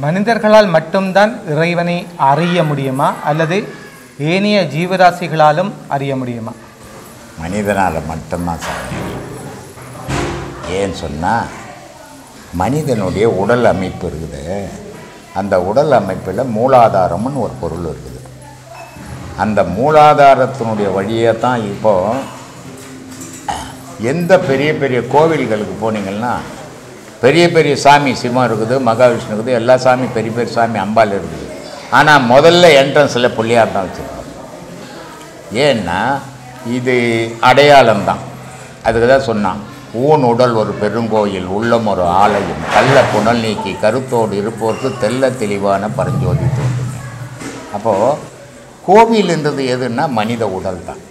மனிதர்களால் மட்டும்தான் இறைவனை அறிய முடியுமா அல்லது ஏனைய ஜீவராசிகளாலும் அறிய முடியுமா? மனிதனால் மட்டும்தான் சார். ஏன்னு சொன்னால் மனிதனுடைய உடல் அமைப்பு இருக்குது. அந்த உடல் அமைப்பில் மூலாதாரம்னு ஒரு பொருள் இருக்குது. அந்த மூலாதாரத்தினுடைய வழியே தான் இப்போது எந்த பெரிய பெரிய கோவில்களுக்கு போனீங்கன்னா பெரிய பெரிய சாமி சிவம் இருக்குது, மகாவிஷ்ணு இருக்குது, எல்லா சாமி பெரிய பெரிய சாமி அம்பாள் இருக்குது. ஆனால் முதல்ல என்ட்ரன்ஸில் பிள்ளையார் தான் வச்சுருக்கோம். ஏன்னா இது அடையாளம்தான். அதுக்கு தான் சொன்னான், ஊன் உடல் ஒரு பெருங்கோயில் உள்ளம் ஒரு ஆலயம் கள்ள புனல் நீக்கி கருத்தோடு இருப்போருக்கு தெல்ல தெளிவான பரஞ்சோதி தோன்றுங்க. அப்போது கோவில்ன்றது எதுன்னா மனித உடல் தான்.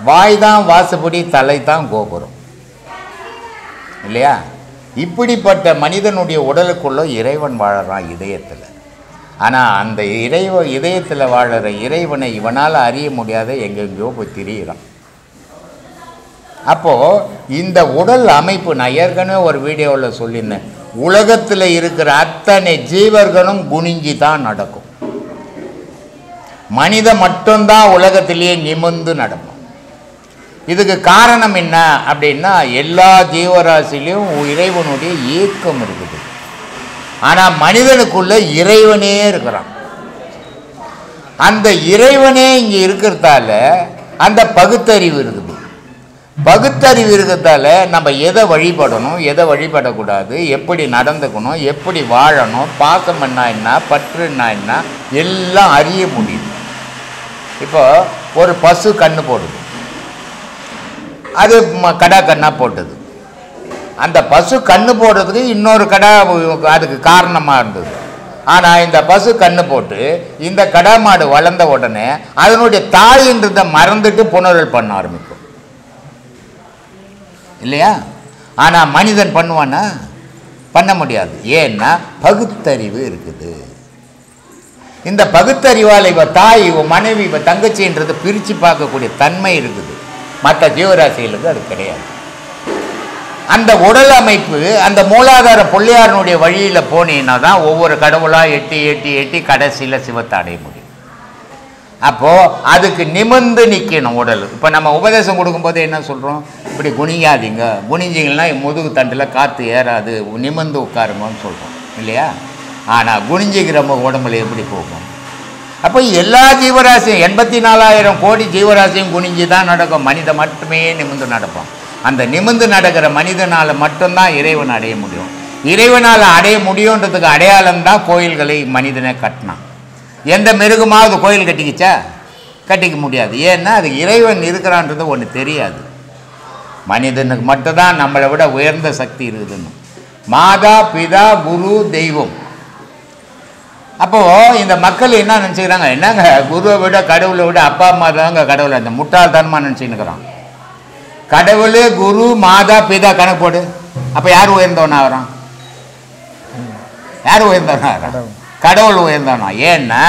வாய் தான் வாசப்படி, தலை தான் கோபுரம் இல்லையா? இப்படிப்பட்ட மனிதனுடைய உடலுக்குள்ள இறைவன் வாழறான் இதயத்தில். ஆனால் அந்த இதயத்தில் வாழற இறைவனை இவனால் அறிய முடியாத எங்கெங்கேயோ போய் திரியிறான். அப்போது இந்த உடல் அமைப்பு நான் ஏற்கனவே ஒரு வீடியோவில் சொல்லியிருந்தேன், உலகத்தில் இருக்கிற அத்தனை ஜீவர்களும் குனிஞ்சி தான் நடக்கும். மனித மட்டும்தான் உலகத்திலேயே நிமிர்ந்து நடக்கும். இதுக்கு காரணம் என்ன அப்படின்னா எல்லா ஜீவராசிலையும் இறைவனுடைய இயக்கம் இருக்குது. ஆனால் மனிதனுக்குள்ள இறைவனே இருக்கிறான். அந்த இறைவனே இங்கே இருக்கிறதால அந்த பகுத்தறிவு இருக்குது. பகுத்தறிவு இருக்கிறதால நம்ம எதை வழிபடணும், எதை வழிபடக்கூடாது, எப்படி நடந்துக்கணும், எப்படி வாழணும், பாசம்னா என்ன, பற்றுன்னா என்ன எல்லாம் அறிய முடியும். இப்போ ஒரு பசு கண்ணு போடுது, அது கடா கண்ணாக போட்டது. அந்த பசு கண்ணு போடுறதுக்கு இன்னொரு கடா அதுக்கு காரணமாக இருந்தது. ஆனால் இந்த பசு கண்ணு போட்டு இந்த கடா மாடு வளர்ந்த உடனே அதனுடைய தாயின்றதை மறந்துட்டு புணரல் பண்ண ஆரம்பிக்கும் இல்லையா? ஆனால் மனிதன் பண்ணுவானா? பண்ண முடியாது. ஏன்னா பகுத்தறிவு இருக்குது. இந்த பகுத்தறிவால் இவ தாய், இவ மனைவி, இவ தங்கச்சின்றது பிரித்து பார்க்கக்கூடிய தன்மை இருக்குது. மற்ற ஜீவராசிகளுக்கு அது கிடையாது. அந்த உடல் அமைப்பு அந்த மூலாதார பிள்ளையாரனுடைய வழியில் போனீங்கன்னா தான் ஒவ்வொரு கடவுளாக எட்டி எட்டி எட்டி கடைசியில் சிவத்தை அடைய முடியும். அப்போது அதுக்கு நிமிர்ந்து நிற்கணும் உடல். இப்போ நம்ம உபதேசம் கொடுக்கும்போது என்ன சொல்கிறோம், இப்படி குனியாதீங்க, குனிஞ்சிங்கன்னா முதுகு தண்டில் காற்று ஏறாது, நிமிர்ந்து உட்காருங்கன்னு சொல்கிறோம் இல்லையா? ஆனால் குனிஞ்சிக்கிற உடம்புல எப்படி போகும்? அப்போ எல்லா ஜீவராசியும் 84,000 கோடி ஜீவராசியும் குனிஞ்சு தான் நடக்கும். மனிதன் மட்டுமே நிமிர்ந்து நடப்பான். அந்த நிமிர்ந்து நடக்கிற மனிதனால் மட்டும்தான் இறைவன் அடைய முடியும். இறைவனால் அடைய முடியுன்றதுக்கு அடையாளம் தான் கோயில்களை மனிதனை கட்டினான். எந்த மிருகமாவது கோயில் கட்டிக்கிச்சா? கட்டிக்க முடியாது. ஏன்னா அது இறைவன் இருக்கிறான்றது ஒன்று தெரியாது. மனிதனுக்கு மட்டும்தான் நம்மளை விட உயர்ந்த சக்தி இருக்குதுன்னு. மாதா பிதா குரு தெய்வம். அப்போது இந்த மக்கள் என்ன நினச்சிக்கிறாங்க, என்னங்க குருவை விட கடவுளை விட அப்பா அம்மா தாங்க கடவுளை, அந்த முட்டாள்தனமாக நினச்சின்னுக்கிறான். கடவுள் குரு மாதா பிதா கணக்கு போடு. அப்போ யார் உயர்ந்தவனா ஆகிறான்? யார் உயர்ந்தவனா ஆகிறான்? கடவுள் உயர்ந்தவனா. ஏன்னா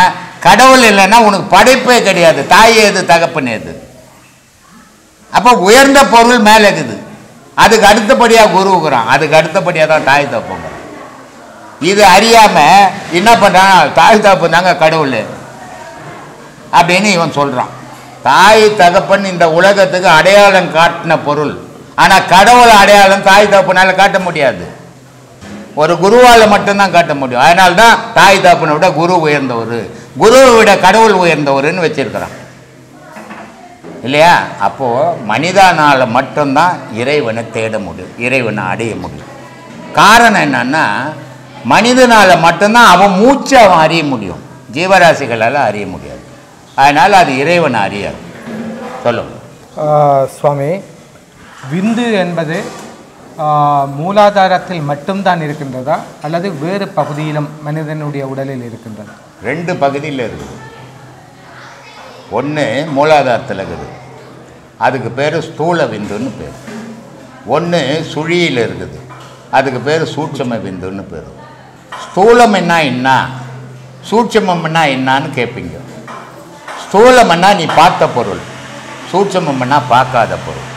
கடவுள் இல்லைன்னா உனக்கு படைப்பே கிடையாது. தாய் ஏது தகப்பன் ஏது? அப்போ உயர்ந்த பொருள் மேலே இருக்குது. அதுக்கு அடுத்தபடியாக குருவுக்குறான், அதுக்கு அடுத்தபடியாக தான் தாய் தகப்பங்கிறான். இது அறியாமல் என்ன பண்ணுறான், தாய் தகப்பன் தாங்க கடவுள் அப்படின்னு இவன் சொல்கிறான். தாய் தகப்பன் இந்த உலகத்துக்கு அடையாளம் காட்டின பொருள். ஆனால் கடவுள் அடையாளம் தாய் தகப்பனால் காட்ட முடியாது. ஒரு குருவால் மட்டும்தான் காட்ட முடியும். அதனால தான் தாய் தகப்பனை விட குரு உயர்ந்தவர், குருவை விட கடவுள் உயர்ந்தவர்னு வச்சிருக்கிறான் இல்லையா? அப்போது மனிதனால் மட்டும்தான் இறைவனை தேட முடியும், இறைவனை அடைய முடியும். காரணம் என்னன்னா மனிதனால் மட்டும்தான் அவன் மூச்சை அவன் அறிய முடியும், ஜீவராசிகளால் அறிய முடியாது. அதனால் அது இறைவனை அறியாது. சொல்லுங்க சுவாமி. விந்து என்பது மூலாதாரத்தில் மட்டும்தான் இருக்கின்றதா அல்லது வேறு பகுதியிலும் மனிதனுடைய உடலில் இருக்கின்றதா? 2 பகுதியில் இருக்குது. ஒன்று மூலாதாரத்தில் இருக்குது, அதுக்கு பேர் ஸ்தூல விந்துன்னு பேர். ஒன்று சுழியில் இருக்குது, அதுக்கு பேர் சூட்சும விந்துன்னு பேர். ஸ்தூலம் என்ன சூட்சுமம்னா என்னான்னு கேட்பீங்க. ஸ்தூலம்னா நீ பார்த்த பொருள், சூட்சுமம்னா பார்க்காத பொருள்.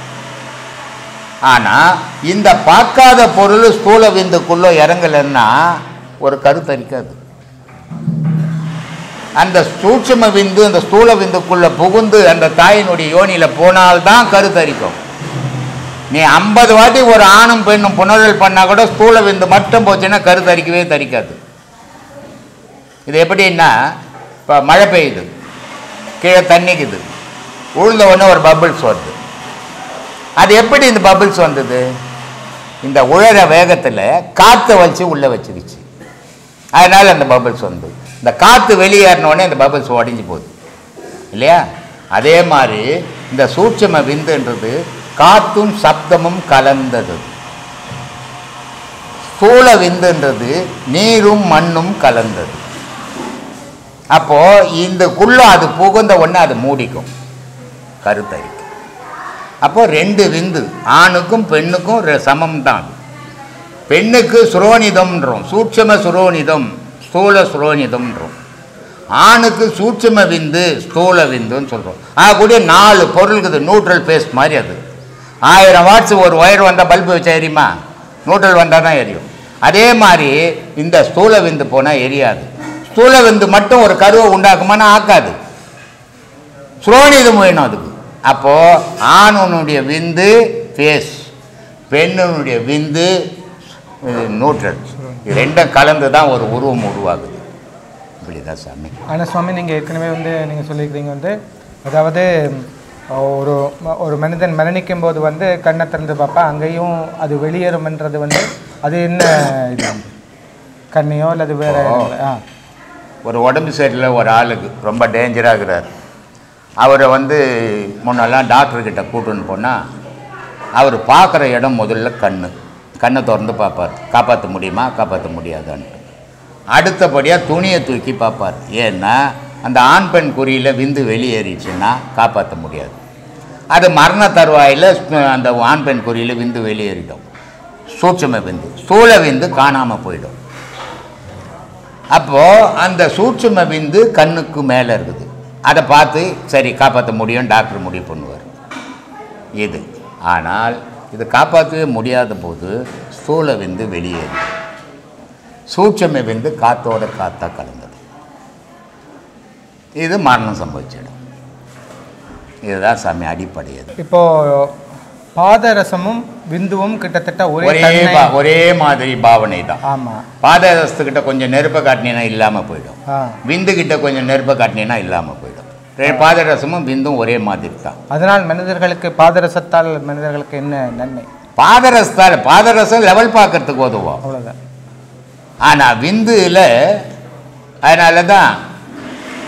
ஆனால் இந்த பார்க்காத பொருள் ஸ்தூல விந்துக்குள்ளே இறங்கலைன்னா ஒரு கருத்தரிக்காது. அந்த சூட்சும விந்து அந்த ஸ்தூல விந்துக்குள்ளே புகுந்து அந்த தாயினுடைய யோனியில் போனால்தான் கருத்தரிக்கும். நீ 50 வாட்டி ஒரு ஆணும் பெண்ணும் புணரல் பண்ணால் கூட ஸ்தூல விந்து மட்டும் போச்சுன்னா கருத்தரிக்கவே தரிக்காது. இது எப்படின்னா, இப்போ மழை பெய்யுது, கீழே தண்ணிக்குது, உழுந்த உடனே ஒரு பபிள்ஸ் வருது. அது எப்படி இந்த பபிள்ஸ் வந்தது? இந்த உழற வேகத்தில் காற்றை வச்சு உள்ளே வச்சுக்கிச்சு, அதனால் அந்த பபிள்ஸ் வந்து இந்த காற்று வெளியேறினோடனே இந்த பபிள்ஸ் உடஞ்சி போகுது இல்லையா? அதே மாதிரி இந்த சூட்சும விந்துன்றது காற்றும் சப்தமும் கலந்தது. ஸ்தூல விந்துன்றது நீரும் மண்ணும் கலந்தது. அப்போ இந்தக்குள்ள அது புகுந்த உடனே அது மூடிக்கும், கருத்தரிக்கும். அப்போ 2 விந்து, ஆணுக்கும் பெண்ணுக்கும் சமம் தான். பெண்ணுக்கு சுரோனிதம்ன்றோம், சூட்சும சுரோனிதம், ஸ்தூல சுரோனிதம்ன்றோம். ஆணுக்கு சூட்சும விந்து ஸ்தூல விந்துன்னு சொல்கிறோம். ஆகக்கூடிய 4 பொருள் இருக்குது. நியூட்ரல் பேஸ்ட் மாதிரி அது. 1000 வாட்ஸ் ஒரு ஒயர் வந்தால் பல்பு வச்சா எரியுமா? நியூட்ரல் வந்தால் தான் எரியும். அதே மாதிரி இந்த ஸ்தூல விந்து போனால் எரியாது. ஸ்தூல விந்து மட்டும் ஒரு கருவை உண்டாக்குமானா ஆக்காது, சுரோனிதம் வேணும் அதுக்கு. அப்போது ஆணுனுடைய விந்து பேஸ், பெண்ணுனுடைய விந்து நியூட்ரல், இது 2 கலந்து தான் ஒரு உருவம் உருவாகுது. இப்படிதான் சாமி. ஆனால் சுவாமி, நீங்கள் ஏற்கனவே நீங்கள் சொல்லியிருக்கிறீங்க அதாவது ஒரு மனிதன் மரணிக்கும் போது கண்ணை திறந்து பார்ப்பா, அங்கேயும் அது வெளியேறும்ன்றது அது என்ன இது, கண்ணையோ அல்லது வேற? ஒரு உடம்பு சரியில்லை ஒரு ஆளுக்கு, ரொம்ப டேஞ்சராகிறார். அவரை முன்னெல்லாம் டாக்டர்கிட்ட கூட்டுன்னு போனால் அவர் பார்க்குற இடம் முதல்ல கண்ணை திறந்து பார்ப்பார், காப்பாற்ற முடியுமா காப்பாற்ற முடியாதான்ட்டு. அடுத்தபடியாக துணியை தூக்கி பார்ப்பார். ஏன்னா அந்த ஆண் பெண் குறியில் விந்து வெளியேறிச்சுன்னா காப்பாற்ற முடியாது. அது மரண தருவாயில் அந்த ஆண் பெண் குறியில் விந்து வெளியேறிடும், சூட்சும விந்து. ஸ்தூல விந்து காணாமல் போயிடும். அப்போது அந்த சூட்சும விந்து கண்ணுக்கு மேலே இருக்குது, அதை பார்த்து சரி காப்பாற்ற முடியும் டாக்டர் முடிவு பண்ணுவார் இது. ஆனால் இது காப்பாற்றவே முடியாத போது ஸ்தூல விந்து வெளியேறி சூட்சும விந்து காற்றோட காற்றா கலந்தது, இது மரணம் சம்பவிச்சிடும். இதுதான் சாமி அடிப்படையது. இப்போ பாதரசமும் விந்துவும் கிட்டத்தட்ட ஒரே மாதிரி பாவனை தான். ஆமாம், பாதரசத்துக்கிட்ட கொஞ்சம் நெருப்பை காட்டினா இல்லாமல் போயிடும், விந்து கிட்ட கொஞ்சம் நெருப்பை காட்டினா இல்லாமல் போயிடும். பாதரசமும் விந்தும் ஒரே மாதிரி தான். அதனால் மனிதர்களுக்கு பாதரசத்தால் மனிதர்களுக்கு என்ன நன்மை? பாதரசம் லெவல் பார்க்கறதுக்கு உதவும், அவ்வளோதான். ஆனால் விந்துல அதனால தான்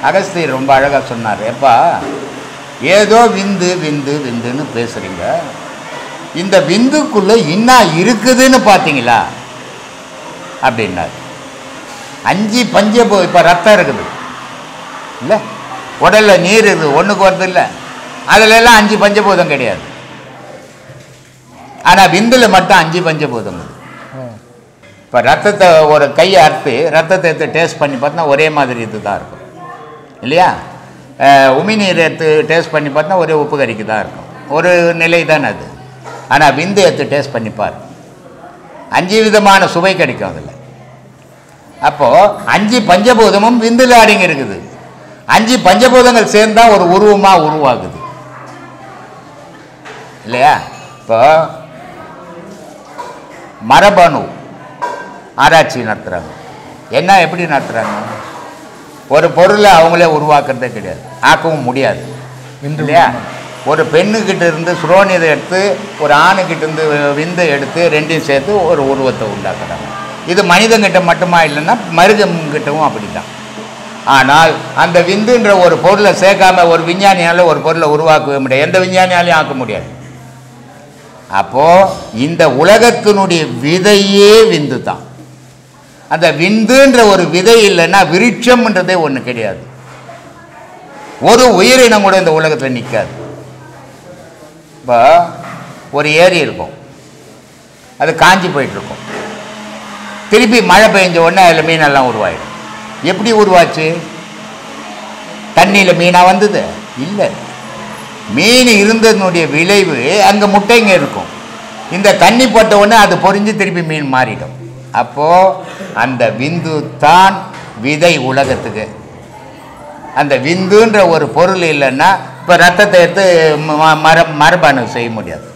அகஸ்தியர் ரொம்ப அழகாக சொன்னார், எப்பா ஏதோ விந்து விந்து விந்துன்னு பேசுகிறீங்க, இந்த விந்துக்குள்ளே என்ன இருக்குதுன்னு பார்த்தீங்களா அப்படின்னார். 5 பஞ்சபூதம், இப்போ ரத்தம் இருக்குது இல்லை, உடலில் நீர் இருக்குது, ஒன்றுக்கு வருது இல்லை, அதிலெல்லாம் 5 பஞ்சபூதம் கிடையாது. ஆனால் விந்தில் மட்டும் 5 பஞ்சபூதம் இருக்குது. இப்போ ரத்தத்தை ஒரு கையை அறுத்து ரத்தத்தை எடுத்து டேஸ்ட் பண்ணி பார்த்தா ஒரே மாதிரி இது தான் இருக்கும் இல்லையா? உமிநீர் எடுத்து டேஸ்ட் பண்ணி பார்த்தா ஒரே உப்பு கறிக்கு தான் இருக்கும், ஒரு நிலை தானே அது. ஆனால் விந்து எடுத்து டேஸ்ட் பண்ணிப்பார், 5 விதமான சுவை கிடைக்கும் அதில். அப்போது 5 பஞ்சபூதமும் விந்தில் அடங்கி இருக்குது. 5 பஞ்சபூதங்கள் சேர்ந்தால் ஒரு உருவமாக உருவாகுது இல்லையா? இப்போ மரபணு ஆராய்ச்சி நடத்துகிறாங்க. என்ன எப்படி நடத்துகிறாங்க? ஒரு பொருளை அவங்களே உருவாக்குறதே கிடையாது, ஆக்கவும் முடியாது இல்லையா? ஒரு பெண்ணுக்கிட்ட இருந்து சுரோனிதை எடுத்து ஒரு ஆணுக்கிட்ட இருந்து விந்தை எடுத்து 2ஐயும் சேர்த்து ஒரு உருவத்தை உண்டாக்குறாங்க. இது மனிதங்கிட்ட மட்டுமா இல்லைன்னா மிருகங்கிட்டவும் அப்படி தான். ஆனால் அந்த விந்துன்ற ஒரு பொருளை சேர்க்காம ஒரு விஞ்ஞானியால் ஒரு பொருளை உருவாக்கவே முடியாது, எந்த விஞ்ஞானியாலையும் ஆக்க முடியாது. அப்போது இந்த உலகத்தினுடைய விதையே விந்து தான். அந்த விந்துன்ற ஒரு விதை இல்லைன்னா விருட்சம்ன்றதே ஒன்று கிடையாது. ஒரு உயிரினம் கூட இந்த உலகத்தில் நிற்காது. இப்போ ஒரு ஏரி இருக்கும், அது காஞ்சி போயிட்டுருக்கும். திருப்பி மழை பெஞ்ச உடனே அதில் மீனெல்லாம் உருவாயிடும். எப்படி உருவாச்சு? தண்ணியில் மீனாக வந்தது இல்லை. மீன் இருந்ததுனுடைய விளைவு அங்கே முட்டைங்க இருக்கும். இந்த தண்ணி பட்ட உடனே அது பொரிஞ்சு திருப்பி மீன் மாறிடும். அப்போது அந்த விந்து தான் விதை உலகத்துக்கு. அந்த விந்துன்ற ஒரு பொருள் இல்லைன்னா இப்போ ரத்தத்தை எடுத்து மரபணு செய்ய முடியாது,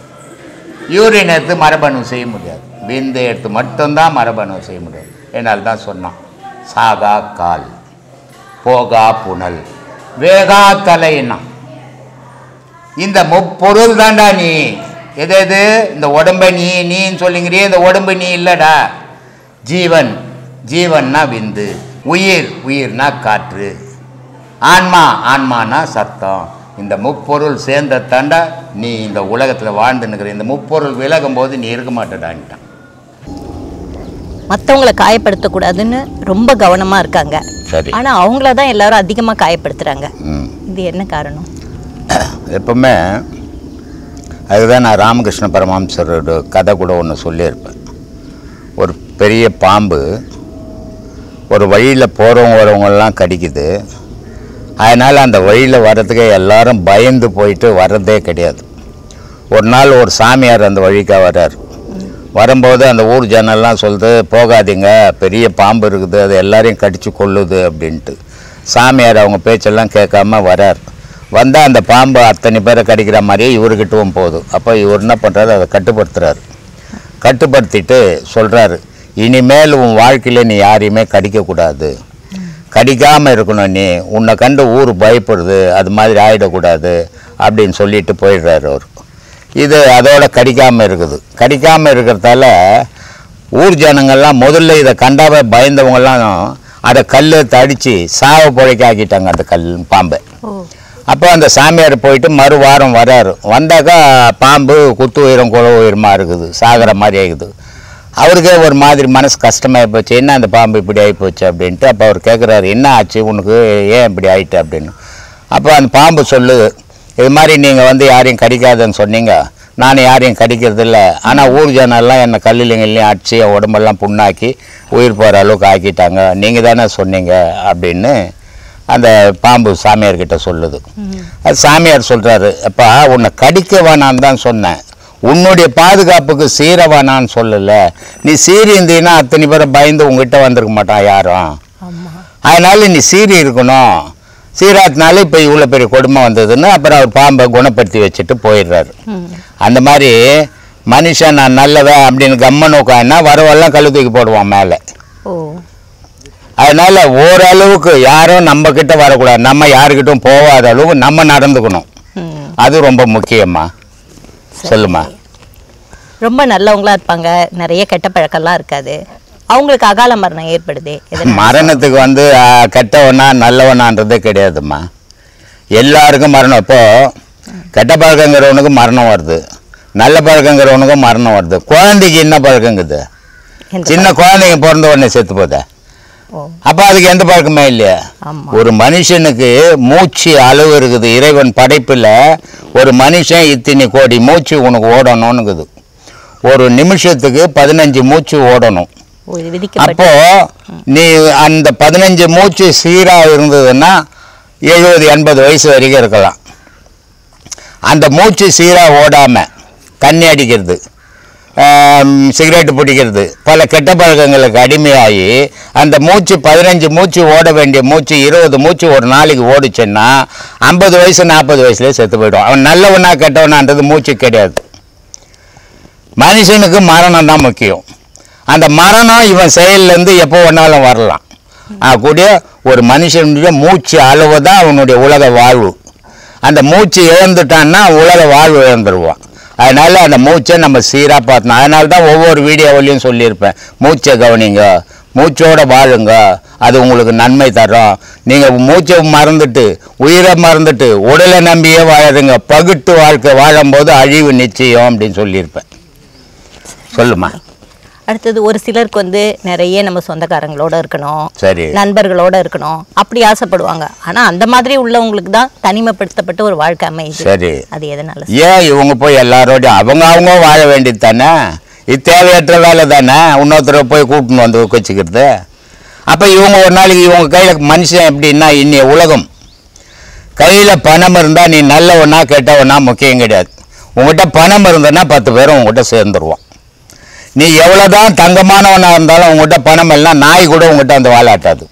யூரின் எடுத்து மரபணு செய்ய முடியாது, விந்து எடுத்து மட்டும்தான் மரபணு செய்ய முடியாது. என்னால் தான் சொன்னான், சாகா கால் போகா புனல் வேகா தலைன்னா. இந்த முப்பொருள் தாண்டா நீ. எது எது? இந்த உடம்பை நீன்னு சொல்லிங்கிறியே, இந்த உடம்பு நீ இல்லைடா. ஜீவன், ஜீவன்னா விந்து, உயிர், உயிர்னா காற்று, ஆன்மா, ஆன்மானா சத்தம். இந்த முப்பொருள் சேர்ந்த தாண்டா நீ இந்த உலகத்தில் வாழ்ந்துன்னுக்கிற. இந்த முப்பொருள் விலகும் போது நீ இருக்க மாட்டேடான்ட்டான். மற்றவங்களை காயப்படுத்தக்கூடாதுன்னு ரொம்ப கவனமாக இருக்காங்க. சரி, ஆனால் அவங்கள தான் எல்லாரும் அதிகமாக காயப்படுத்துகிறாங்க. இது என்ன காரணம்? எப்பவுமே அதுதான் நான் ராமகிருஷ்ண பரமஹம்சரோட கதை கூட ஒன்று சொல்லியிருப்பேன். ஒரு பெரிய பாம்பு ஒரு வழியில் போகிறவங்க வரவங்கெல்லாம் கடிக்குது. அதனால் அந்த வழியில் வர்றதுக்கு எல்லாரும் பயந்து போயிட்டு வர்றதே கிடையாது. ஒரு நாள் ஒரு சாமியார் அந்த வழிக்காக வர்றார். வரும்போது அந்த ஊர் ஜனெல்லாம் சொல்லுது, போகாதீங்க, பெரிய பாம்பு இருக்குது, அது எல்லாரையும் கடித்து கொள்ளுது அப்படின்ட்டு. சாமியார் அவங்க பேச்செல்லாம் கேட்காம வரார். வந்தால் அந்த பாம்பு அத்தனை பேரை கடிக்கிற மாதிரியே இவர்கிட்டவும் போகுது. அப்போ இவர் என்ன பண்ணுறாரு, அதை கட்டுப்படுத்துகிறார். கட்டுப்படுத்திட்டு சொல்கிறாரு, இனிமேல் உன் வாழ்க்கையில் நீ யாரையுமே கடிக்கக்கூடாது, கடிக்காமல் இருக்கணும், நீ உன்னை கண்டு ஊர் பயப்படுது, அது மாதிரி ஆகிடக்கூடாது அப்படின்னு சொல்லிட்டு போயிடுறாரு அவர். இது அதோட கடிக்காமல் இருக்குது. கடிக்காமல் இருக்கிறதால ஊர் ஜனங்கள்லாம் முதல்ல இதை கண்டாவே பயந்தவங்கெல்லாம் அதை கல் தடித்து சாவ பொழைக்க ஆக்கிட்டாங்க அந்த பாம்பை. அப்போ அந்த சாமியார் போயிட்டு மறு வாரம் வராரு. வந்தாக்கா பாம்பு குத்து உயிரம் குழ உயிரமா இருக்குது, சாகிற மாதிரி ஆகுது. அவருக்கே ஒரு மாதிரி மனசு கஷ்டமாகி போச்சு, என்ன அந்த பாம்பு இப்படி ஆகிப்போச்சு அப்படின்ட்டு. அப்போ அவர் கேட்குறாரு, என்ன ஆச்சு உனக்கு, ஏன் இப்படி ஆகிட்டு அப்படின்னு. அப்போ அந்த பாம்பு சொல்லுது, இது மாதிரி நீங்கள் யாரையும் கடிக்காதுன்னு சொன்னீங்க, நான் யாரையும் கடிக்கிறதில்ல, ஆனால் ஊர் ஜனெல்லாம் என்னை கல்லுலைங்கள்லையும் அடிச்சு என் உடம்பெல்லாம் புண்ணாக்கி உயிர் போகிற அளவுக்கு ஆக்கிட்டாங்க, நீங்கள் தானே சொன்னீங்க அப்படின்னு அந்த பாம்பு சாமியார்கிட்ட சொல்லுது. அது சாமியார் சொல்கிறாரு, அப்பா உன்னை கடிக்க வேணான்னு தான் சொன்னேன், உன்னுடைய பாதுகாப்புக்கு சீர வேணான்னு சொல்லலை. நீ சீரி இருந்தீங்கன்னா அத்தனை பேரை பயந்து உங்ககிட்ட வந்திருக்க மாட்டான் யாரும். அதனால நீ சீரி இருக்கணும், சீராத்தினால இப்போ இவ்வளோ பெரிய கொடுமை வந்ததுன்னு அப்புறம் அவர் பாம்பை குணப்படுத்தி வச்சுட்டு போயிடுறாரு. அந்த மாதிரி மனுஷன் நான் நல்லவன் அப்படின்னு கம்மன் உட்காந்துனா வரவெல்லாம் கழு தூக்கி போடுவான் மேலே. அதனால ஓரளவுக்கு யாரும் நம்ம கிட்ட வரக்கூடாது, நம்ம யாருக்கிட்டும் போகாத அளவுக்கு நம்ம நடந்துக்கணும். அது ரொம்ப முக்கியமா. சொல்லுமா. ரொம்ப நல்லவங்களா இருப்பாங்க, நிறைய கெட்ட பழக்கம்லாம் இருக்காது, அவங்களுக்கு அகால மரணம் ஏற்படுது. மரணத்துக்கு கெட்டவனா நல்லவனான்றதே கிடையாதும்மா, எல்லாருக்கும் மரணம். இப்போ கெட்ட பழக்கங்கிறவனுக்கு மரணம் வருது, நல்ல பழக்கங்கிறவனுக்கும் மரணம் வருது. குழந்தைக்கு என்ன பழக்கங்குது? சின்ன குழந்தைங்க பிறந்த உடனே செத்து போதா? அப்போ அதுக்கு எந்த பழக்கமே இல்லையா? ஒரு மனுஷனுக்கு மூச்சு அளவு இருக்குது. இறைவன் படைப்பில் ஒரு மனுஷன் இத்தனை கோடி மூச்சு உனக்கு ஓடணும்னுக்குது. ஒரு நிமிஷத்துக்கு 15 மூச்சு ஓடணும். அப்போ நீ அந்த 15 மூச்சு சீராக இருந்ததுன்னா 70-80 வயசு வரைக்கும் இருக்கலாம். அந்த மூச்சு சீராக ஓடாமல் தண்ணி அடிக்கிறது, சிகரெட்டு பிடிக்கிறது, பல கெட்ட பழக்கங்களுக்கு அடிமையாகி அந்த மூச்சு 15 மூச்சு ஓட வேண்டிய மூச்சு 20 மூச்சு ஒரு நாளைக்கு ஓடிச்சுன்னா 50 வயசு 40 வயசுலேயே செத்து போய்டும். அவன் நல்லவனா கெட்டவனான்றது மூச்சு கிடையாது. மனுஷனுக்கு மரணம் தான் முக்கியம். அந்த மரணம் இவன் செயல்லேருந்து எப்போ வேணாலும் வரலாம். கூடிய ஒரு மனுஷனுடைய மூச்சு அளவு தான் அவனுடைய உலக வாழ்வு. அந்த மூச்சு இழந்துட்டான்னா உலக வாழ்வு இழந்துருவான். அதனால் அந்த மூச்சை நம்ம சீராக பார்த்தோம். அதனால தான் ஒவ்வொரு வீடியோவிலையும் சொல்லியிருப்பேன், மூச்சை கவனிங்க, மூச்சோடு வாழுங்க, அது உங்களுக்கு நன்மை தரும். நீங்கள் மூச்சை மறந்துட்டு உயிரை மறந்துட்டு உடலை நம்பியே வாழறதுங்க. பகுட்டு வாழ்க்கை வாழும்போது அழிவு நிச்சயம் அப்படின்னு சொல்லியிருப்பேன். சொல்லுமா. அடுத்தது ஒரு சிலருக்கு வந்து நிறைய நம்ம சொந்தக்காரங்களோட இருக்கணும், சரி, நண்பர்களோட இருக்கணும் அப்படி ஆசைப்படுவாங்க. ஆனா அந்த மாதிரி உள்ளவங்களுக்கு தான் தனிமைப்படுத்தப்பட்ட ஒரு வாழ்க்கை அமையுது. சரி, அது எதனால? ஏன் இவங்க போய் எல்லாரோடையும் அவங்க வாழ வேண்டியது தானே? இது தேவையற்ற வேலை தானே இன்னொருத்தரை போய் கூட்டின்னு வந்து வச்சுக்கிறது. அப்போ இவங்க ஒரு நாளைக்கு இவங்க கையில் மனுஷன் எப்படின்னா இன்னைய உலகம் கையில் பணம் இருந்தால் நீ நல்லவனா கெட்டவனா முக்கியம் கிடையாது. உங்கள்கிட்ட பணம் இருந்ததுன்னா 10 பேரும் உங்கள்கிட்ட சேர்ந்துருவோம். நீ எவ்வளோதான் தங்கமானவனாக இருந்தாலும் உங்கள்கிட்ட பணம் எல்லாம் நாய் கூட உங்கள்கிட்ட வந்து வாழாட்டாது.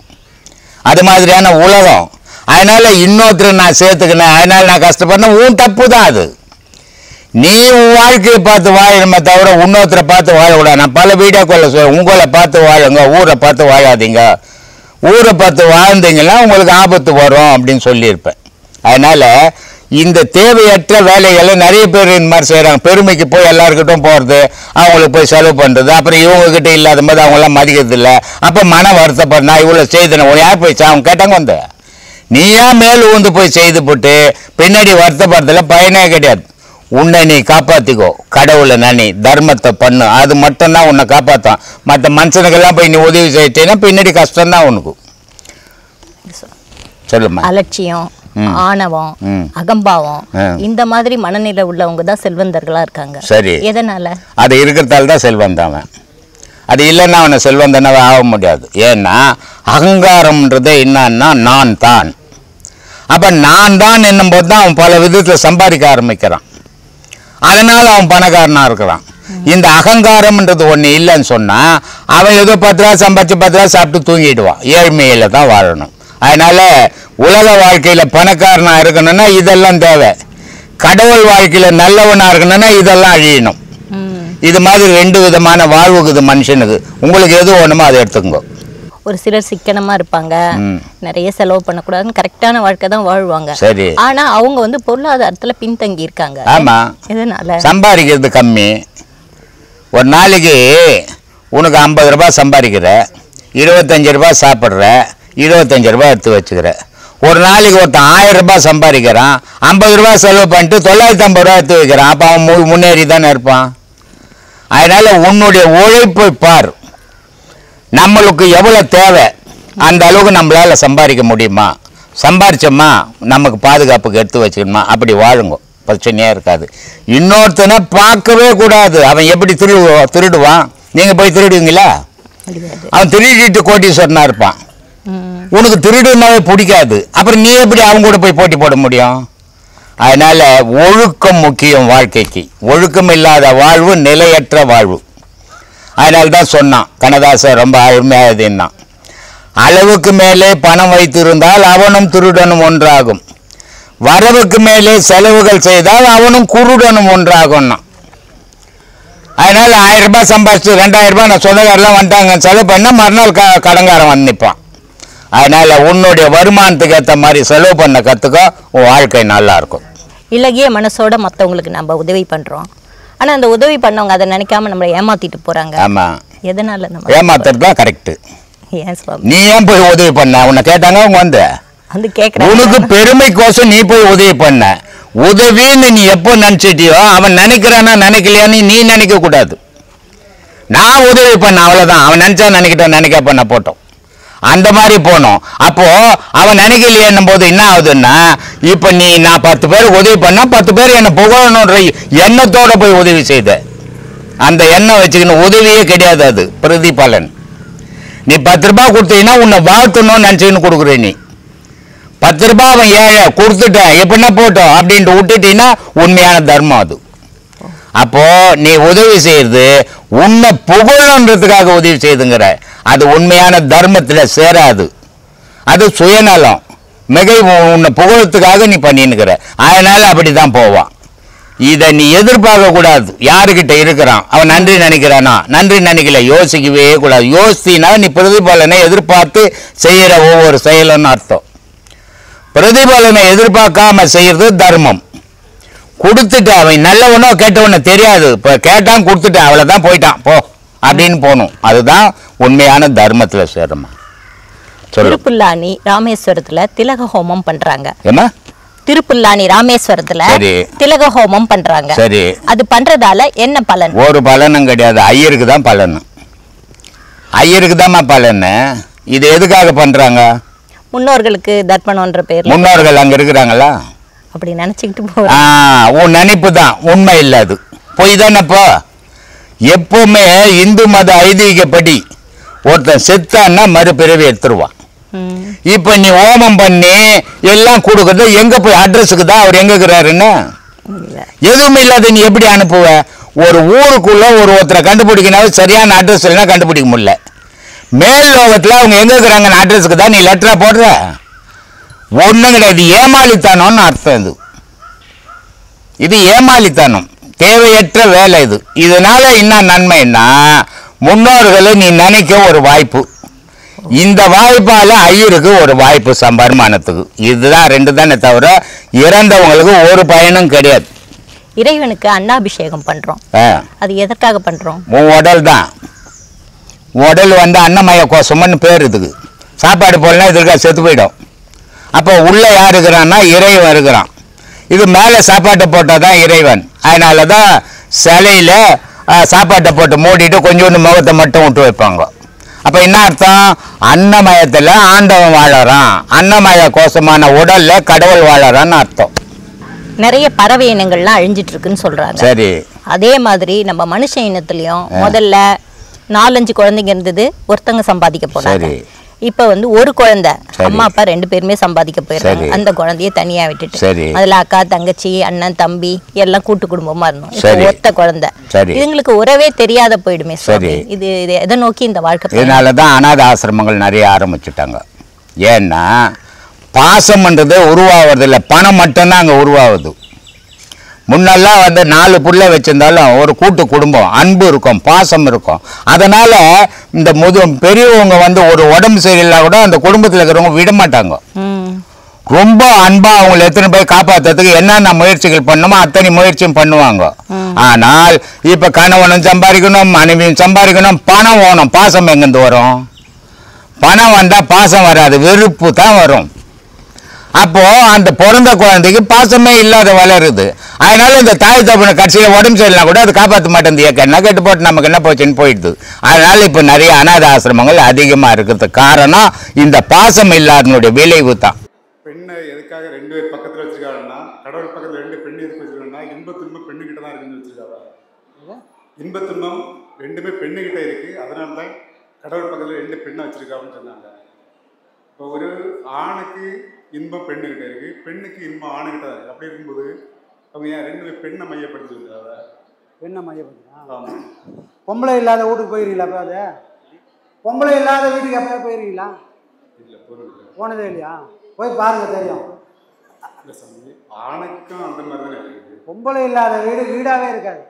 அது மாதிரியான உலகம். அதனால் இன்னொருத்தர் நான் சேர்த்துக்கினேன், அதனால் நான் கஷ்டப்படணும், உன் தப்பு தான் அது. நீ உன் வாழ்க்கையை பார்த்து வாழணுமே தவிர இன்னொருத்தரை பார்த்து வாழக்கூடாது. நான் பல வீடியோக்களில் சொல்லுவேன், உங்களை பார்த்து வாழுங்க, ஊரை பார்த்து வாழாதீங்க. ஊரை பார்த்து வாழ்ந்தீங்கன்னா உங்களுக்கு ஆபத்து வரும் அப்படின்னு சொல்லியிருப்பேன். அதனால் இந்த தேவையற்ற வேலைகளை நிறைய பேர் இந்த மாதிரி செய்கிறாங்க. பெருமைக்கு போய் எல்லாருக்கிட்டும் போகிறது, அவங்களுக்கு போய் செலவு பண்ணுறது, அப்புறம் இவங்ககிட்ட இல்லாத போது அவங்களாம் மதிக்கிறது இல்லை. அப்போ மன வருத்தப்பட நான் இவ்வளோ செய்தேன், உன் யார் போய் அவங்க கேட்டாங்க வந்து நீ ஏன் மேல் ஊந்து போய் செய்து போட்டு பின்னாடி வருத்தப்படுறதுல பயனே கிடையாது. உன்னை நீ காப்பாற்றிக்கோ, கடவுளை நனி, தர்மத்தை பண்ணு, அது மட்டும்தான் உன்னை காப்பாற்றும். மற்ற மனுஷனுக்கெல்லாம் போய் நீ உதவி செய்யிட்டேன்னா பின்னாடி கஷ்டம்தான் உனக்கு. சொல்லுமா. அலட்சியம், ஆணவம், அகம்பாவம் இந்த மாதிரி மனநிலை உள்ளவங்க தான் செல்வந்தர்களா இருக்காங்க. சரி, எதனால? அது இருக்கிறதால தான் செல்வந்தவன். அது இல்லைன்னா அவனை செல்வந்தனவே ஆக முடியாது. ஏன்னா அகங்காரம்ன்றது என்னன்னா நான் தான். அப்போ நான் தான் என்னும்போது தான் அவன் பல விதத்தில் சம்பாதிக்க ஆரம்பிக்கிறான். அதனால் அவன் பணக்காரனாக இருக்கிறான். இந்த அகங்காரம்ன்றது ஒன்று இல்லைன்னு சொன்னால் அவன் ஏதோ 10 ரூபா சம்பாதிச்சு 10 ரூபா சாப்பிட்டு தூங்கிடுவான். ஏழ்மையில் தான் வாழணும். அதனால் உலக வாழ்க்கையில் பணக்காரனாக இருக்கணும்னா இதெல்லாம் தேவை. கடவுள் வாழ்க்கையில் நல்லவனாக இருக்கணும்னா இதெல்லாம் அழியணும். இது மாதிரி 2 விதமான வாழ்வுக்குது மனுஷனுக்கு. உங்களுக்கு எது வேணுமோ அதை எடுத்துக்கோங்க. ஒரு சிலர் சிக்கனமா இருப்பாங்க, நிறைய செலவு பண்ணக்கூடாதுன்னு கரெக்டான வாழ்க்கை தான் வாழ்வாங்க. சரி, ஆனா அவங்க வந்து பொருளாதாரத்துல பின்தங்கி இருக்காங்க. ஆமா, எதனால? சம்பாதிக்கிறது கம்மி. ஒரு நாளைக்கு உனக்கு 50 ரூபாய் சம்பாதிக்கிற, 25 ரூபாய் சாப்பிட்ற, 25 ரூபாய் எடுத்து வச்சுக்கிற. ஒரு நாளைக்கு ஒருத்தன் 1000 ரூபாய் சம்பாதிக்கிறான், 50 ரூபாய் செலவு பண்ணிட்டு 950 ரூபாய் எடுத்து வைக்கிறான். அப்போ அவன் முன்னேறி தானே இருப்பான். அதனால உன்னுடைய உழைப்பை பார். நம்மளுக்கு எவ்வளோ தேவை அந்த அளவுக்கு நம்மளால சம்பாதிக்க முடியுமா, சம்பாரிச்சோமா நமக்கு பாதுகாப்புக்கு எடுத்து வச்சுக்கணுமா, அப்படி வாழுங்க, பிரச்சனையாக இருக்காது. இன்னொருத்தனை பார்க்கவே கூடாது. அவன் எப்படி திருடுவான்? நீங்கள் போய் திருடுவீங்களா? அவன் திருடிட்டு கோட்டீஸ்வரனா இருப்பான். உனக்கு திருடுனாவே பிடிக்காது. அப்புறம் நீ எப்படி அவங்க கூட போய் போட்டி போட முடியும்? அதனால ஒழுக்கம் முக்கியம் வாழ்க்கைக்கு. ஒழுக்கம் இல்லாத வாழ்வு நிலையற்ற வாழ்வு. அதனால தான் சொன்னான் கண்ணதாசன், ரொம்ப அருமையானதுன்னா, அளவுக்கு மேலே பணம் வைத்திருந்தால் அவனும் திருடனும் ஒன்றாகும், வரவுக்கு மேலே செலவுகள் செய்தால் அவனும் குருடனும் ஒன்றாகும்னா. அதனால 1000 ரூபாய் சம்பாதிச்சு 2000 ரூபாய் நான் சொந்தக்காரெல்லாம் வந்துட்டாங்க செலவு பண்ணால் மறுநாள் கடங்காரன் வந்து நிற்பான். அதனால உன்னுடைய வருமானத்துக்கு ஏற்ற மாதிரி செலவு பண்ண கற்றுக்கோ, உன் வாழ்க்கை நல்லா இருக்கும். இலகிய மனசோட மற்றவங்களுக்கு நம்ம உதவி பண்றோம். ஆனா அந்த உதவி பண்ணவங்க அதை நினைக்காம நம்மளை ஏமாத்திட்டு போறாங்க. ஆமா, எதனால? நம்ம ஏமாத்துறது தான் கரெக்ட். ஏன் சுவாமி? நீ ஏன் போய் உதவி பண்ண? உன்னை கேட்டாங்க அவங்க வந்து உனக்கு பெருமைக்கோசம் நீ போய் உதவி பண்ண. உதவின்னு நீ எப்போ நினைச்சிட்டியோ அவன் நினைக்கிறானா நினைக்கலையான்னு நீ நினைக்க கூடாது. நான் உதவி பண்ண அவ்வளவுதான், அவன் நினைச்சா நினைக்கிட்டோம், நினைக்க பண்ண போட்டோம், அந்த மாதிரி போனோம். அப்போ அவன் நினைக்கலையேன்னும் போது என்ன ஆகுதுன்னா, இப்ப நீ நான் 10 பேர் உதவி பண்ணா 10 பேர் என்னை புகழணுன்ற எண்ணத்தோட போய் உதவி செய்த. அந்த எண்ணம் வச்சுக்கணும், உதவியே கிடையாது, அது பிரதிபலன். நீ 10 ரூபாய் கொடுத்தீங்கன்னா உன்னை வாழ்த்தணும்னு நினைச்சுன்னு கொடுக்குற. நீ 10 ரூபாய் அவன் ஏழை கொடுத்துட்டேன் எப்படின்னா போட்டோம் அப்படின்ட்டு விட்டுட்டீங்கன்னா உண்மையான தர்மம் அது. அப்போ நீ உதவி செய்யறது உன்னை புகழன்றதுக்காக உதவி செய்துங்கிற, அது உண்மையான தர்மத்துல சேராது. அது சுயநலம், மிகை. உன்னை புகழத்துக்காக நீ பண்ணின்னுக்கிற, அதனால அப்படிதான் போவான். இதை நீ எதிர்பார்க்க கூடாது. யாருக்கிட்ட இருக்கிறான் அவன் நன்றி நினைக்கிறானா, நன்றி நினைக்கல, யோசிக்கவே கூடாது. யோசினா நீ பிரதிபலனை எதிர்பார்த்து செய்யற ஒவ்வொரு செயலும்னு அர்த்தம். பிரதிபலனை எதிர்பார்க்காம செய்யறது தர்மம். கொடுத்துட்டு அவன் நல்லவனோ கேட்டவனோ தெரியாது, இப்போ கேட்டான் கொடுத்துட்டான் அவ்வளோதான், போயிட்டான் போ அப்படின்னு போகணும். அதுதான் உண்மையான தர்மத்தில் சேருமா. திருப்புல்லானி ராமேஸ்வரத்துல திலக ஹோமம் பண்றாங்க. திருப்புல்லானி ராமேஸ்வரத்துல திலக ஹோமம் பண்றாங்க. சரி, அது பண்றதால என்ன பலன்? ஒரு பலனும் கிடையாது. ஐயருக்கு தான் பலன். ஐயருக்கு தான் பலன். இது எதுக்காக பண்றாங்க? முன்னோர்களுக்கு தர்ப்பணம்ன்ற பேர்ல. முன்னோர்கள் அங்க இருக்கிறாங்களா அப்படி நினைச்சுக்கிட்டு போற உன் நினைப்பு தான், உண்மை இல்லை. அது பொய் தானேப்போ. எப்பவுமே இந்து மத ஐதீகப்படி ஒருத்தன் செத்தான்னா மறுபிறவி எடுத்துருவான். இப்ப நீ ஹோமம் பண்ணி எல்லாம் கொடுக்கறது எங்க போய் அட்ரஸுக்கு தான் அவர் எங்க இருக்கிறாருன்னு எதுவுமே இல்லாத நீ எப்படி அனுப்புவ? ஒரு ஊருக்குள்ள ஒருத்தரை கண்டுபிடிக்கணும், சரியான அட்ரஸ் இல்லைன்னா கண்டுபிடிக்க முடியல. மேல் லோகத்துல அவங்க எங்க இருக்கிறாங்கன்னு அட்ரஸுக்கு தான் நீ லெட்டரா போடுற. ஒண்ணும் கிடையாது. ஏமாளித்தனம்னு அர்த்தம். இது ஏமாளித்தனம், தேவையற்ற வேலை. இதனால என்ன நன்மைன்னா, முன்னோர்களை நீ நினைக்க ஒரு வாய்ப்பு. இந்த வாய்ப்பால ஐயருக்கு ஒரு வாய்ப்பு வருமானத்துக்கு. இதுதான் ரெண்டு தானே தவிர இறந்தவங்களுக்கு ஒரு பயனும் கிடையாது. இறைவனுக்கு அன்னாபிஷேகம் பண்றோம், அது எதற்காக பண்றோம்? உடல் தான். உடல் அன்னமய கோஷம்னு பேர். இதுக்கு சாப்பாடு போடலாம், இதுக்காக செத்து போயிடும். அப்போ உள்ள யார் இருக்கிறான்னா இறைவன் இருக்கிறான். இது மேலே சாப்பாட்டை போட்டால் தான் இறைவன். அதனால தான் சிலையில் சாப்பாட்டை போட்டு மூடிட்டு கொஞ்சோண்டு முகத்தை மட்டும் விட்டு வைப்பாங்க. அப்போ என்ன அர்த்தம்? அன்னமயத்தில் ஆண்டவன் வாழறான், அன்னமய கோஷமான உடல்ல கடவுள் வாழறான்னு அர்த்தம். நிறைய பறவை இனங்கள்லாம் அழிஞ்சிட்டு இருக்குன்னு சொல்றாங்க. சரி, அதே மாதிரி நம்ம மனுஷ இனத்துலயும் முதல்ல 4-5 குழந்தைங்க இருந்தது, ஒருத்தங்க சம்பாதிக்க போனாங்க. இப்ப ஒரு குழந்தை, அம்மா அப்பா 2 பேருமே சம்பாதிக்க போயிடுறாங்க. அந்த குழந்தைய தனியா விட்டுட்டு அதுல அக்கா தங்கச்சி அண்ணன் தம்பி எல்லாம் கூட்டு குடும்பமா இருந்தோம். ஒத்த குழந்தை, இதுங்களுக்கு உறவே தெரியாத போயிடுமே. இது எதை நோக்கி இந்த வாழ்க்கை? இதனாலதான் அநாத ஆசிரமங்கள் நிறைய ஆரம்பிச்சுட்டாங்க. ஏன்னா பாசம்ன்றது உருவாகிறது இல்லை, பணம் மட்டும்தான் அங்க உருவாகுது. முன்னெல்லாம் 4 புள்ள வச்சிருந்தாலும் ஒரு கூட்டு குடும்பம், அன்பு இருக்கும், பாசம் இருக்கும். அதனால இந்த பெரியவங்க ஒரு உடம்பு சரியில்லை கூட அந்த குடும்பத்தில் இருக்கிறவங்க விட மாட்டாங்க. ரொம்ப அன்பா அவங்களை எத்தனை போய் காப்பாற்றுறதுக்கு என்னென்ன முயற்சிகள் பண்ணுமோ அத்தனை முயற்சியும் பண்ணுவாங்க. ஆனால் இப்ப கணவனும் சம்பாதிக்கணும், மனைவியும் சம்பாதிக்கணும், பணம் வேணும். பாசம் எங்கிருந்து வரும்? பணம் வந்தா பாசம் வராது, வெறுப்பு தான் வரும். அப்போ அந்த பிறந்த குழந்தைக்கு பாசமே இல்லாத வளருது. அதனால இந்த தாய் தகப்பனை கட்சியில் உடம்பு சரியில்லை கூட அது காப்பாற்ற மாட்டேங்குது. என்ன கேட்டு போட்டு நமக்கு என்ன போச்சுன்னு போயிடுது. அதனால இப்போ நிறைய அநாத ஆசிரமங்கள் அதிகமாக இருக்கிறதுக்கு காரணம் இந்த பாசம் இல்லாதனுடைய விளைவு தான். பெண்ணை எதுக்காக 2 பேர் பக்கத்தில் வச்சிருக்காங்கன்னா, கடவுள் பக்கத்தில் 2 பெண் எதுக்கு வச்சிருக்காங்கன்னா, இன்பத்துன்பம் பெண்ணுகிட்ட தான் இருக்குன்னு வச்சிருக்காங்க. இன்பத்துன்பம் 2மே பெண்ணுகிட்ட இருக்கு. அதனால தான் கடவுள் பக்கத்தில் 2 பெண்ணை வச்சிருக்காங்கன்னு சொன்னாங்க. இப்போ ஒரு ஆணுக்கு இன்பம் பெண்ணுகிட்ட இருக்கு, பெண்ணுக்கு இன்பம் ஆணுகிட்ட தான் இருக்கு. அப்படி இருக்கும்போது அவங்க ஏன் 2 பெண்ணை மையப்படுத்தி சொல்றாங்க? பெண்ணை மையப்படுத்தினா பொம்பளை இல்லாத வீட்டுக்கு போயிருக்கீங்களா? அப்போ அது பொம்பளை இல்லாத வீட்டுக்கு எப்போ போயிருக்கீங்களா? இல்லை, போனதே இல்லையா? போய் பாருங்க, தெரியும். இல்லை சாமி, ஆணுக்கும் அந்த மாதிரி தானே இருக்குது. பொம்பளை இல்லாத வீடு வீடாகவே இருக்காது,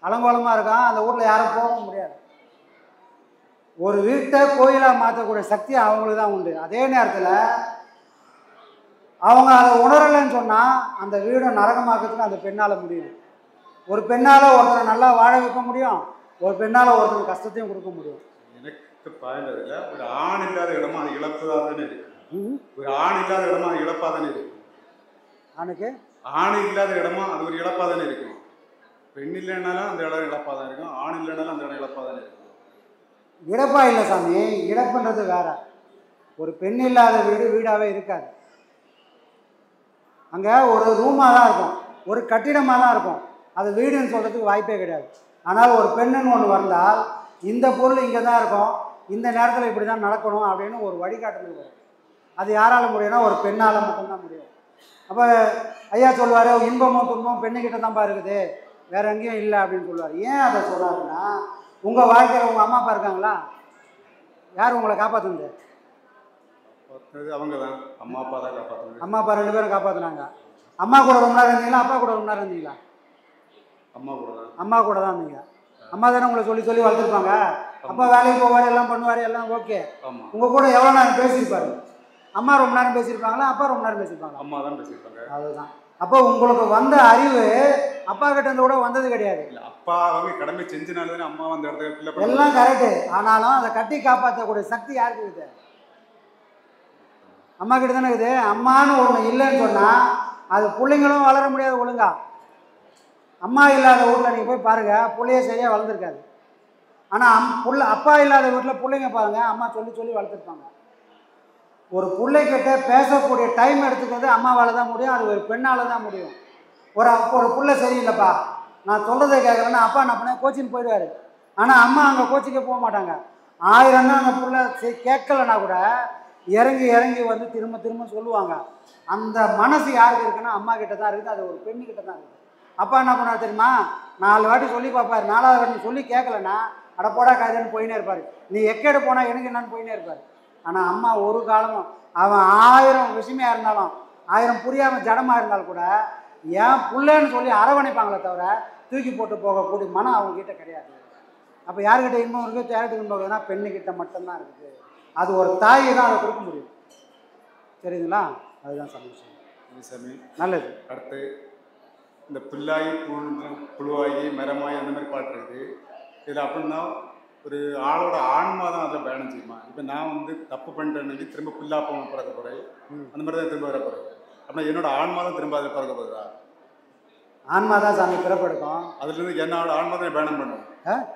அலங்கோலமாக இருக்கான். அந்த வீட்டில் யாரும் போக முடியாது. ஒரு வீட்டை கோயிலாக மாற்றக்கூடிய சக்தி அவங்களுக்கு தான் உண்டு. அதே நேரத்தில் அவங்க அதை உணரலைன்னு சொன்னால் அந்த வீடை நரகமாக்கிறதுக்கு அந்த பெண்ணால் முடியும். ஒரு பெண்ணால் ஒருத்தரை நல்லா வாழ வைக்க முடியும், ஒரு பெண்ணால் ஒருத்தருக்கு கஷ்டத்தையும் கொடுக்க முடியும். எனக்கு பயந்ததில்லை. ஒரு ஆண் இல்லாத இடமா அது இழப்பதாக தானே இருக்கு. ஒரு ஆண் இல்லாத இடமா அது இழப்பாக தானே இருக்கும். ஆணுக்கு ஆண் இல்லாத இடமா அது ஒரு இழப்பாக தானே இருக்கும். பெண் இல்லைன்னாலும் அந்த இடம் இழப்பாக தான் இருக்கும், ஆண் இல்லைனாலும் அந்த இடம் இழப்பாக தானே இருக்கும். இழப்பா இல்லை சாமி, இழப்புன்றது வேற. ஒரு பெண் இல்லாத வீடு வீடாகவே இருக்காது. அங்கே ஒரு ரூமாக தான் இருக்கும், ஒரு கட்டிடமாக தான் இருக்கும். அது வீடுன்னு சொல்கிறதுக்கு வாய்ப்பே கிடையாது. ஆனால் ஒரு பெண்ணுன்னு ஒன்று வந்தால் இந்த பொருள் இங்கே தான் இருக்கும், இந்த நேரத்தில் இப்படி தான் நடக்கணும் அப்படின்னு ஒரு வழிகாட்டுதல் வரும். அது யாரால் முடியும்னா ஒரு பெண்ணால் மட்டும்தான் முடியும். அப்போ ஐயா சொல்லுவார், இன்பமும் துன்பமும் பெண்ணுக்கிட்ட தான்ப்பா இருக்குது, வேறு எங்கேயும் இல்லை அப்படின்னு சொல்லுவார். ஏன் அதை சொல்கிறாருன்னா, உங்கள் வாழ்க்கையில் உங்கள் அம்மா அப்பா இருக்காங்களா? யார் உங்களை காப்பாற்றுனது? அவங்க தான், அம்மா அப்பா தான் காப்பாற்றுனாங்க. அம்மா அப்பா 2 பேரும் காப்பாற்றினாங்க. அம்மா கூட ரொம்ப நேரம் இருந்தீங்களா, அப்பா கூட ரொம்ப நேரம் இருந்தீங்களா? அம்மா கூட தான். அம்மா கூட தான் இருந்தீங்க. அம்மா தானே உங்களை சொல்லி சொல்லி வளர்த்துருப்பாங்க. அப்பா வேலைக்கு போவார், எல்லாம் பண்ணுவார், எல்லாம் ஓகே. உங்கள் கூட எவ்வளோ நேரம் பேசியிருப்பாரு? அம்மா ரொம்ப நேரம் பேசியிருப்பாங்களா, அப்பா ரொம்ப நேரம் பேசியிருப்பாங்க? அம்மா தான் பேசியிருப்பாங்க. அதுதான். அப்போ உங்களுக்கு வந்த அறிவு அப்பா கிட்ட இருந்து கூட வந்தது கிடையாது. அப்பா அவங்க கடமை செஞ்சனால தானே அம்மா அந்த இடத்துல எல்லாம் கரெக்டு. ஆனாலும் அதை கட்டி காப்பாற்றக்கூடிய சக்தி யாருக்கு இருக்குது? அம்மா கிட்ட தானே இருக்குது. அம்மானு ஒன்று இல்லைன்னு சொன்னால் அது பிள்ளைங்களும் வளர முடியாது ஒழுங்கா. அம்மா இல்லாத வீட்டில் நீங்கள் போய் பாருங்கள், பிள்ளைய சரியாக வளர்ந்துருக்காது. ஆனால் அப்பா இல்லாத வீட்டில் பிள்ளைங்க பாருங்கள், அம்மா சொல்லி சொல்லி வளர்த்துருப்பாங்க. ஒரு பிள்ளைகிட்ட பேசக்கூடிய டைம் எடுத்துக்கிறது அம்மாவால் தான் முடியும், அது ஒரு பெண்ணால் தான் முடியும். ஒரு பிள்ளை சரியில்லைப்பா, நான் சொல்கிறத கேட்குறேன்னா அப்பா என்ன பண்ண கோச்சின்னு போயிடுவார். ஆனால் அம்மா அங்கே கோச்சிக்க போக மாட்டாங்க. 1000 தான் அந்த பிள்ளை கேட்கலன்னா கூட இறங்கி இறங்கி வந்து திரும்ப திரும்ப சொல்லுவாங்க. அந்த மனசு யாருக்கு இருக்குன்னா அம்மா கிட்ட தான் இருக்குது, அது ஒரு பெண்ணுக்கிட்ட தான் இருக்குது. அப்பா என்ன பண்ணார் தெரியுமா, 4 வாட்டி சொல்லி பார்ப்பார், 4வது வாட்டி சொல்லி கேட்கலன்னா அடப்போடா காய்தன்னு போயினே இருப்பார். நீ எக்கேடு போனால் எனக்கு என்னன்னு போயினே இருப்பார். ஆனால் அம்மா ஒரு காலமும் அவன் 1000 விஷயமையாக இருந்தாலும் 1000 புரியாமல் ஜடமாக இருந்தாலும் கூட ஏன் பிள்ளைன்னு சொல்லி அரவணைப்பாங்களே தவிர தூக்கி போட்டு போகக்கூடிய மனம் அவங்ககிட்ட கிடையாது. அப்போ யார்கிட்ட இன்பம் இருக்குது, யார்கிட்ட இன்பம் இருக்குதுன்னா பெண்ணுக்கிட்ட மட்டும்தான் இருக்குது. அது ஒரு தாயை தான் அதை கொடுக்க முடியும். சரிங்களா? அதுதான் சந்தோஷம். நல்லது. அடுத்து இந்த புல்லாகி புழுவாகி மரமாகி அந்த மாதிரி பாட்டு இருக்குது. இதில் அப்படின்னா ஒரு ஆளோட ஆன்மா தான் அதில் பயணம் செய்யுமா? இப்போ நான் வந்து தப்பு பண்ணிட்டேன்னு திரும்ப புல்லாப்பம் பிறக்க போகிறேன், அந்த மாதிரி தான் திரும்ப வர போகிறேன். அப்படின்னா என்னோட ஆன்மா தான் திரும்ப அதில் பிறக்க போகுதா? ஆன்மா தான் சாமி பிறப்பெடுக்கும். அதுலேருந்து என்னோட ஆன்மா தானே பயணம் பண்ணுவோம்.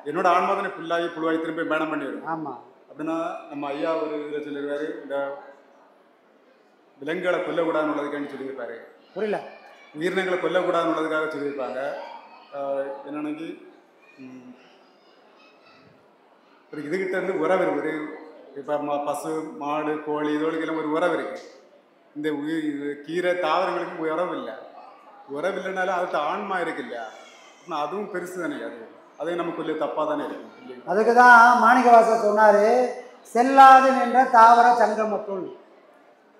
என்னோட ஆன்மா தானே புல்லாகி புழுவாகி திரும்ப பயணம் பண்ணிடுவோம். ஆமாம். அப்படின்னா நம்ம ஐயா ஒரு இதில் சொல்லியிருக்காரு, இந்த விலங்குகளை கொல்லக்கூடாதுன்னு உள்ளதுக்காண்டி சொல்லியிருப்பாரு. புரியல? உயிரினங்களை கொல்லக்கூடாதுன்னு உள்ளதுக்காக சொல்லியிருப்பாங்க. என்னென்னக்கு ஒரு இதுகிட்ட இருந்து உறவு இருக்குது. இப்போ பசு மாடு கோழி இதோடுக்கெல்லாம் ஒரு உறவு இருக்குது. இந்த கீரை தாவரங்களுக்கு உறவு இல்லை. உறவு இல்லைனாலும் அதுக்கு ஆன்மா இருக்கு இல்லையா? ஆனால் அதுவும் பெருசு தானே. அதையும் நம்ம கொஞ்சம் தப்பாக தானே இருக்கும். அதுக்கு தான் மாணிக்கவாசர் சொன்னார், செல்லாது நின்ற தாவர சங்கமத்துள்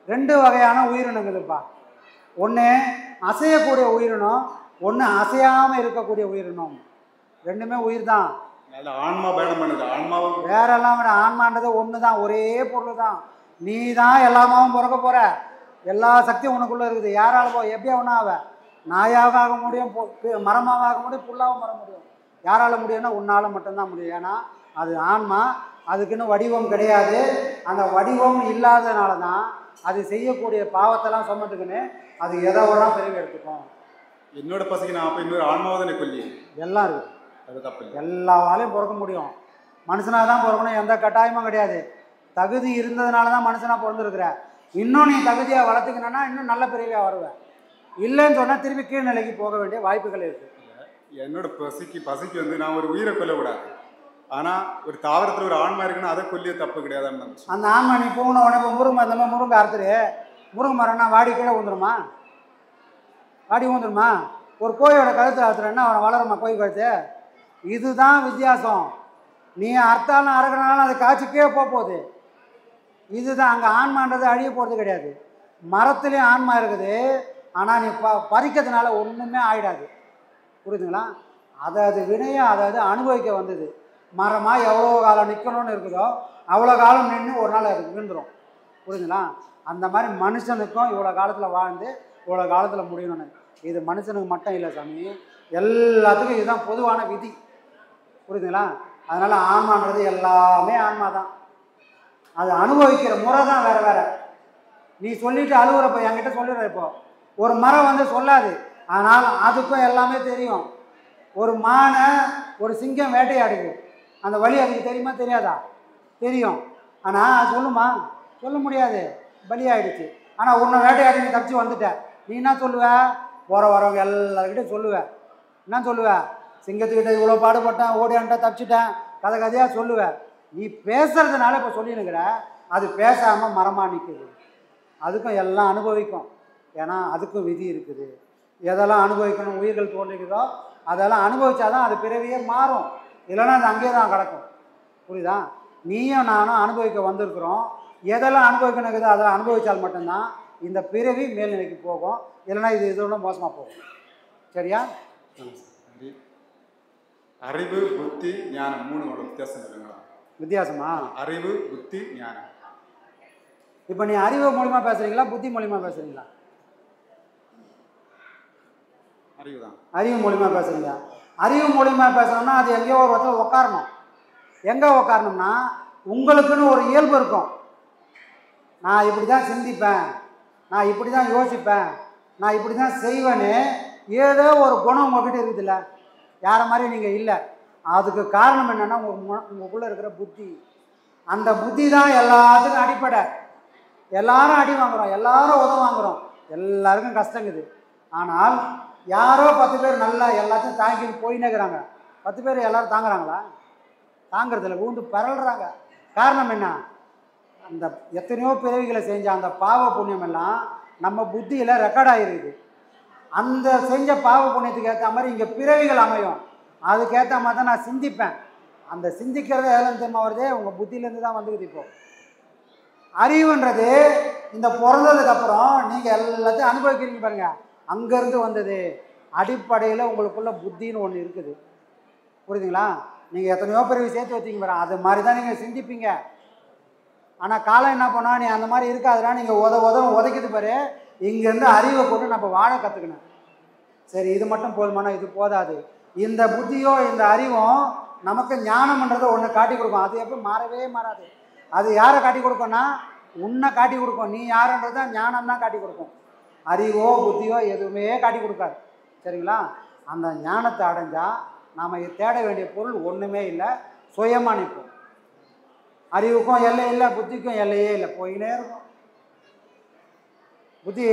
2 வகையான உயிரினங்கள்ப்பா. ஒன்று அசையக்கூடிய உயிரினம், ஒன்று அசையாமல் இருக்கக்கூடிய உயிரினம். 2மே உயிர் தான். ஆன்மா பயணம் பண்ணுது. ஆன்மாவும் வேறெல்லாம் விட ஆன்மான்றது ஒன்று தான், ஒரே பொருள் தான். நீ தான் எல்லாமாவும் பிறக்க போகிற, எல்லா சக்தியும் உனக்குள்ளே இருக்குது. யாரால் எப்படியா ஒன்றா ஆவ? நாயாக ஆக முடியும், மரமாக ஆக முடியும், புல்லாகவும் வர முடியும். யாரால் முடியும்னா உன்னால் மட்டும்தான் முடியும். ஏன்னா அது ஆன்மா, அதுக்குன்னு வடிவம் கிடையாது. அந்த வடிவம் இல்லாதனால தான் அது செய்யக்கூடிய பாவத்தெல்லாம் சொன்னதுக்குன்னு அது எதை வேணா பிறகு எடுத்துக்கும். என்னோட பசிக்கு நான் அப்போ இன்னொரு ஆன்மாவை தானே கொல்லி எல்லாம் இருக்குது. அது தப்பு இல்லை. எல்லாவாலையும் பிறக்க முடியும். மனுஷனாக தான் பிறக்கணும், எந்த கட்டாயமும் கிடையாது. தகுதி இருந்ததுனால தான் மனுஷனாக பிறந்திருக்கிற. இன்னும் நீ தகுதியாக வளர்த்துக்கணுன்னா இன்னும் நல்ல பிறவியாக வருவேன். இல்லைன்னு சொன்னால் திருப்பி கீழ்நிலைக்கு போக வேண்டிய வாய்ப்புகள் இருக்குது. என்னோட பசிக்கு வந்து நான் ஒரு உயிரை கொல்லக்கூடாது. ஆனால் ஒரு தாவரத்தில் ஒரு ஆன்மா இருக்குன்னா அதை கொல்லிய தப்பு கிடையாதுன்னு. அந்த ஆன்மா நீ போகணும் உடனே இப்போ முருங்கை மரத்தில் முருங்கை அறுத்துரு. முருங்கை மரம்னா வாடி கீழே ஊந்துருமா? வாடி ஊந்துருமா? ஒரு கோயோட கழுத்தில் அறுத்துறேன்னா அவனை வளருமா கோய் கழுத்து? இதுதான் வித்தியாசம். நீ அறுத்தாலும் அறுக்கனாலும் அது காய்ச்சிக்கே போகுது. இதுதான் அங்கே ஆன்மான்றது அழிய போகிறது கிடையாது. மரத்துலேயும் ஆன்மா இருக்குது. ஆனால் நீ பறிக்கிறதுனால ஒன்றுமே ஆகிடாது. புரியுதுங்களா? அது வினையாக அதாவது அனுபவிக்க வந்தது. மரமாக எவ்வளோ காலம் நிற்கணும்னு இருக்குதோ அவ்வளோ காலம் நின்று ஒரு நாள் அது விழுந்துடும். புரியுதுங்களா? அந்த மாதிரி மனுஷனுக்கும் இவ்வளோ காலத்தில் வாழ்ந்து இவ்வளோ காலத்தில் முடியணும்னு. இது மனுஷனுக்கு மட்டும் இல்லை சாமி, எல்லாத்துக்கும் இதுதான் பொதுவான விதி. புரியுதுங்களா? அதனால் ஆன்மான்றது எல்லாமே ஆன்மா தான். அது அனுபவிக்கிற முறை தான் வேறு வேறு. நீ சொல்லிவிட்டு அழுகுறப்போ என்கிட்ட சொல்லிடுற. இப்போ ஒரு மரம் வந்து சொல்லாது, ஆனால் அதுக்கும் எல்லாமே தெரியும். ஒரு மானை ஒரு சிங்கம் வேட்டையாடுது, அந்த வழி அதுக்கு தெரியுமா தெரியாதா? தெரியும். ஆனால் அது சொல்லுமா? சொல்ல முடியாது, பலியாயிடுச்சு. ஆனால் உன்னை வேட்டையாடி நீ தப்பிச்சு வந்துட்ட. நீ என்ன சொல்லுவ? வரவங்க எல்லாருக்கிட்டையும் சொல்லுவேன். என்ன சொல்லுவேன்? சிங்கத்துக்கிட்ட இவ்வளோ பாடுபட்டேன், ஓடியான்ட்ட தப்பிச்சிட்டேன், கதையாக சொல்லுவேன். நீ பேசுறதுனால இப்போ சொல்லினுக்கிற, அது பேசாமல் மரமாக நிற்குது. அதுக்கும் எல்லாம் அனுபவிக்கும். ஏன்னா அதுக்கும் விதி இருக்குது. எதெல்லாம் அனுபவிக்கணும் உயிர்கள் தோன்றிக்குதோ அதெல்லாம் அனுபவிச்சாதான் அது பிறவியே மாறும். இல்லைன்னா அது அங்கேயே தான் கிடக்கும். புரியுதா? நீயும் நானும் அனுபவிக்க வந்திருக்கிறோம். எதெல்லாம் அனுபவிக்கணுக்குதோ அதை அனுபவித்தால் மட்டும்தான் இந்த பிறவி மேல்நிலைக்கு போகும். இல்லைன்னா இது இதோட மோசமாக போகும். சரியா? அறிவு, புத்தி, ஞானம் 3 வித்தியாசம் இருக்குங்களா? வித்தியாசமா? அறிவு, புத்தி, ஞானம். இப்போ நீ அறிவு மூலிமா பேசுகிறீங்களா, புத்தி மூலிமா பேசுகிறீங்களா? அறிவு தான். அறிவு மூலிமா பேசுகிறீங்க. அறிவு மூலிமா பேசணும்னா அது எங்கேயோ ஒரு இடத்துல உட்காரணும். எங்கே உட்காரணும்னா உங்களுக்குன்னு ஒரு இயல்பு இருக்கும். நான் இப்படி தான் சிந்திப்பேன், நான் இப்படி தான் யோசிப்பேன், நான் இப்படி தான் செய்வேன்னு ஏதோ ஒரு குணம் உங்கள்கிட்ட இருக்குதுல்ல, யாரை மாதிரி நீங்கள் இல்லை. அதுக்கு காரணம் என்னென்னா உங்களுக்குள்ளே இருக்கிற புத்தி. அந்த புத்தி தான் எல்லாத்துக்கும் அடிப்படை. எல்லாரும் அடி வாங்குகிறோம், எல்லாரும் உதவ வாங்குகிறோம், எல்லாருக்கும் கஷ்டங்குது. ஆனால் யாரோ 10 பேர் நல்லா எல்லாத்தையும் தாங்கிட்டு போயினேக்கிறாங்க. 10 பேர் எல்லோரும் தாங்குறாங்களா? தாங்கிறதில்ல, ஊந்து பரல்றாங்க. காரணம் என்ன? அந்த எத்தனையோ பிறவிகளை செஞ்ச அந்த பாவ புண்ணியம் எல்லாம் நம்ம புத்தியில் ரெக்கார்ட் ஆகிருக்குது. அந்த செஞ்ச பாவ புண்ணியத்துக்கு ஏற்ற மாதிரி இங்கே பிறவிகள் அமையும். அதுக்கேற்ற மாதிரி தான் நான் சிந்திப்பேன். அந்த சிந்திக்கிறதே எல்லாம் தெரியுமா வருதே உங்கள் புத்தியிலேருந்து தான் வந்துக்குது. இப்போது அறிவுன்றது இந்த பிறந்ததுக்கப்புறம் நீங்கள் எல்லாத்தையும் அனுபவிக்கிறீங்க பாருங்கள், அங்கேருந்து வந்தது. அடிப்படையில் உங்களுக்குள்ள புத்தின்னு ஒன்று இருக்குது, புரியுதுங்களா? நீங்கள் எத்தனையோ பிறவி சேர்த்து வச்சிங்க பாரு, அது மாதிரி தான் நீங்கள் சிந்திப்பீங்க. ஆனால் காலம் என்ன பண்ணால் நீ அந்த மாதிரி இருக்காதுனா நீங்கள் உதைக்குது பாரு. இங்கேருந்து அறிவை கொண்டு நம்ம வாழ கற்றுக்கணும். சரி, இது மட்டும் போதுமானா? இது போதாது. இந்த புத்தியோ இந்த அறிவும் நமக்கு ஞானம்ன்றதை ஒன்று காட்டி கொடுக்கும். அது எப்போ மாறவே மாறாது. அது யாரை காட்டி கொடுக்கும்னா உன்னை காட்டி கொடுக்கும். நீ யாருன்றது தான் ஞானம் தான் காட்டி கொடுக்கும். அறிவோ புத்தியோ எதுவுமே காட்டி கொடுக்காது. சரிங்களா? அந்த ஞானத்தை அடைஞ்சால் நாம் தேட வேண்டிய பொருள் ஒன்றுமே இல்லை, சுயமாக நிற்போம். அறிவுக்கும் எல்லை இல்லை, புத்திக்கும் எல்லையே இல்லை, போயினே இருக்கும். புத்தி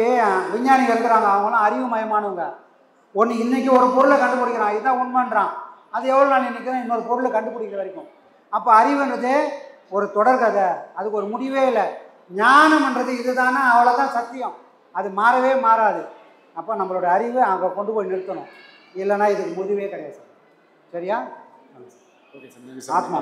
விஞ்ஞானிகள் இருக்கிறாங்க, அவங்களாம் அறிவு மயமானவங்க. ஒன்று இன்றைக்கி ஒரு பொருளை கண்டுபிடிக்கிறான், இதுதான் உண்மைன்றான். அது எவ்வளோ நாள் நினைக்கிறேன் இன்னொரு பொருளை கண்டுபிடிக்கிற வரைக்கும். அப்போ அறிவுன்றது ஒரு தொடர்கதை, அதுக்கு ஒரு முடிவே இல்லை. ஞானம்ன்றது இதுதானே, அவ்வளோதான் சத்தியம், அது மாறவே மாறாது. அப்போ நம்மளோட அறிவை அங்கே கொண்டு போய் நிறுத்தணும், இல்லைன்னா இதுக்கு முடிவே கிடையாது. சரியா? Okay sir. ஆத்மா